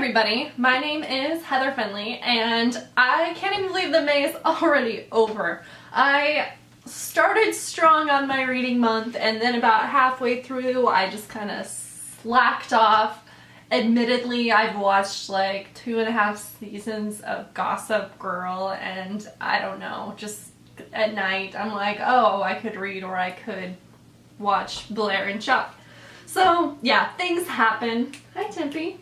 everybody, my name is Heather Finley and I can't even believe the May is already over. I started strong on my reading month and then about halfway through I just kind of slacked off. Admittedly, I've watched like 2.5 seasons of Gossip Girl and I don't know, just at night I'm like, oh, I could read or I could watch Blair and Chuck. So yeah, things happen. Hi Tempe.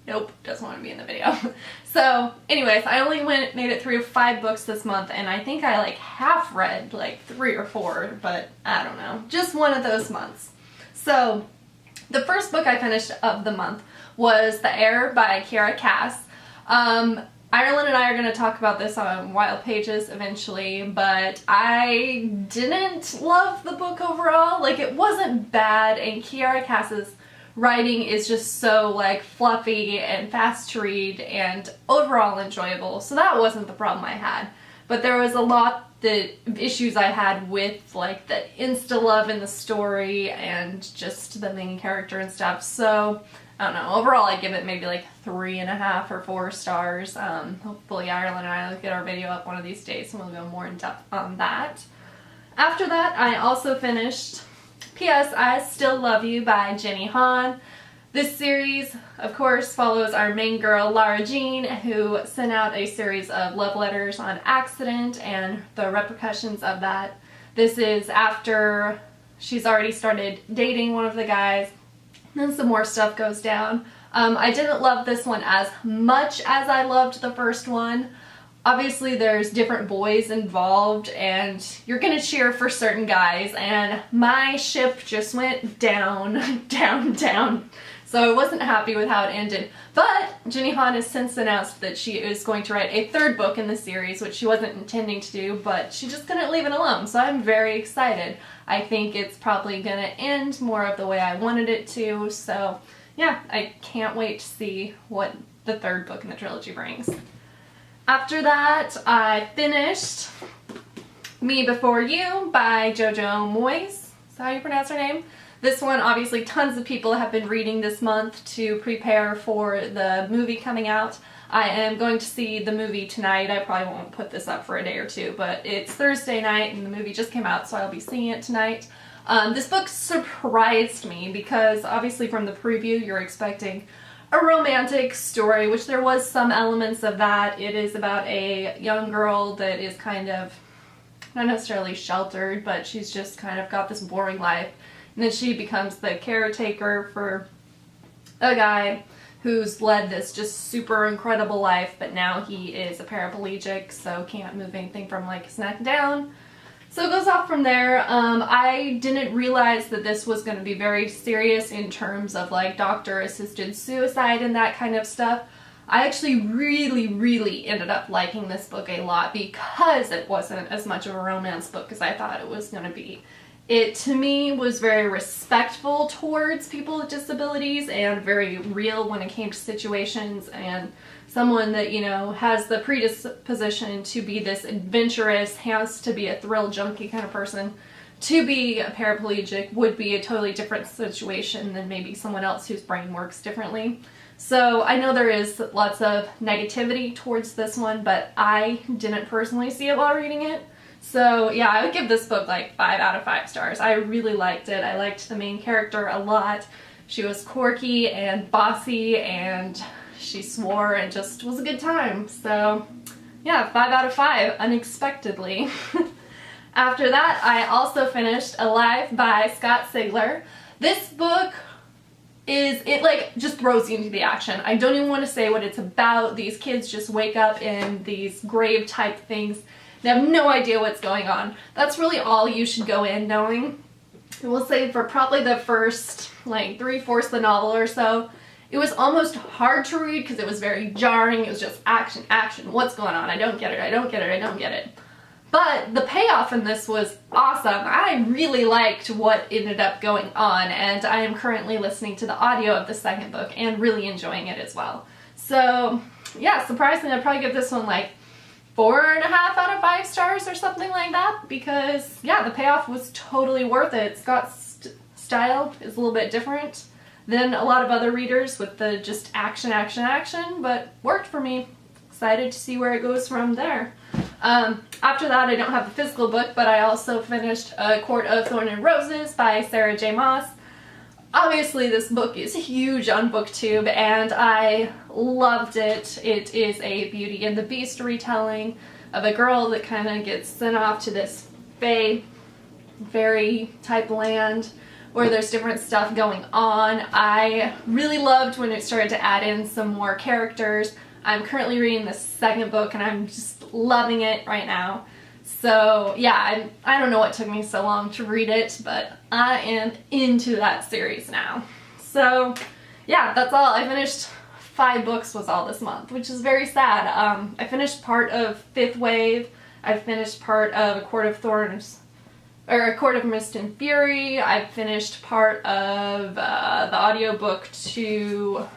Nope, doesn't want to be in the video. So anyways, I only made it through 5 books this month and I think I like half read like 3 or 4, but I don't know. Just one of those months. So the first book I finished of the month was The Heir by Kiera Cass. Ireland and I are going to talk about this on Wild Pages eventually, but I didn't love the book overall. Like, it wasn't bad, and Kiera Cass's writing is just so like fluffy and fast to read and overall enjoyable, so that wasn't the problem I had. But there was a lot of issues I had with like the insta-love in the story and just the main character and stuff, so I don't know. Overall, I give it maybe like 3.5 or 4 stars. Hopefully Ireland and I will get our video up one of these days and we'll go more in depth on that. After that, I also finished P.S. I Still Love You by Jenny Han. This series, of course, follows our main girl, Lara Jean, who sent out a series of love letters on accident and the repercussions of that. This is after she's already started dating one of the guys. Then some more stuff goes down. I didn't love this one as much as I loved the first one. Obviously there's different boys involved and you're gonna cheer for certain guys, and my ship just went down, down, down. So I wasn't happy with how it ended. But Jenny Han has since announced that she is going to write a 3rd book in the series, which she wasn't intending to do, but she just couldn't leave it alone. So I'm very excited. I think it's probably going to end more of the way I wanted it to. So yeah, I can't wait to see what the 3rd book in the trilogy brings. After that, I finished Me Before You by Jojo Moyes. Is that how you pronounce her name? This one, obviously, tons of people have been reading this month to prepare for the movie coming out. I am going to see the movie tonight. I probably won't put this up for a day or two, but it's Thursday night and the movie just came out, so I'll be seeing it tonight. This book surprised me because obviously from the preview you're expecting a romantic story, which there was some elements of that. It is about a young girl that is kind of, not necessarily sheltered, but she's just kind of got this boring life. And then she becomes the caretaker for a guy who's led this just super incredible life, but now he is a paraplegic, so can't move anything from like his neck down. So it goes off from there. I didn't realize that this was going to be very serious in terms of like doctor-assisted suicide and that kind of stuff. I actually really ended up liking this book a lot because it wasn't as much of a romance book as I thought it was going to be. It, to me, was very respectful towards people with disabilities and very real when it came to situations, and someone that, you know, has the predisposition to be this adventurous, has to be a thrill junkie kind of person, to be a paraplegic would be a totally different situation than maybe someone else whose brain works differently. So I know there is lots of negativity towards this one, but I didn't personally see it while reading it. So yeah, I would give this book like 5 out of 5 stars. I really liked it. I liked the main character a lot. She was quirky and bossy and she swore and just was a good time. So yeah, 5 out of 5, unexpectedly. After that, I also finished Alive by Scott Sigler. This book it like just throws you into the action. I don't even want to say what it's about. These kids just wake up in these grave type things. They have no idea what's going on. That's really all you should go in knowing. I will say for probably the first like 3/4 of the novel or so, it was almost hard to read because it was very jarring. It was just action, action. What's going on? I don't get it. I don't get it. I don't get it. But the payoff in this was awesome. I really liked what ended up going on, and I am currently listening to the audio of the 2nd book and really enjoying it as well. So yeah, surprisingly, I'd probably give this one like 4.5 out of 5 stars or something like that, because yeah, the payoff was totally worth it. Scott's style is a little bit different than a lot of other readers with the just action, action, action, but worked for me. Excited to see where it goes from there. After that, I don't have the physical book, but I also finished A Court of Thorn and Roses by Sarah J. Maas. Obviously, this book is huge on BookTube, and I loved it. It is a Beauty and the Beast retelling of a girl that kind of gets sent off to this fairy type land where there's different stuff going on. I really loved when it started to add in some more characters. I'm currently reading the second book and I'm just loving it right now. So yeah, I don't know what took me so long to read it, but I am into that series now. So yeah, that's all. I finished 5 books was all this month, which is very sad. I finished part of Fifth Wave. I finished part of A Court of Thorns, or A Court of Mist and Fury. I've finished part of the audiobook to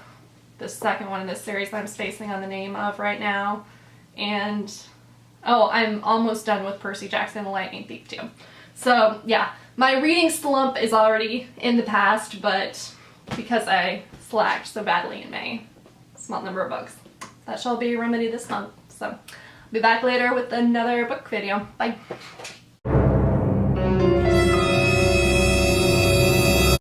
the second one in this series that I'm spacing on the name of right now. And oh, I'm almost done with Percy Jackson and the Lightning Thief too. So yeah, my reading slump is already in the past, but because I slacked so badly in May, small number of books. That shall be remedied this month. So I'll be back later with another book video. Bye.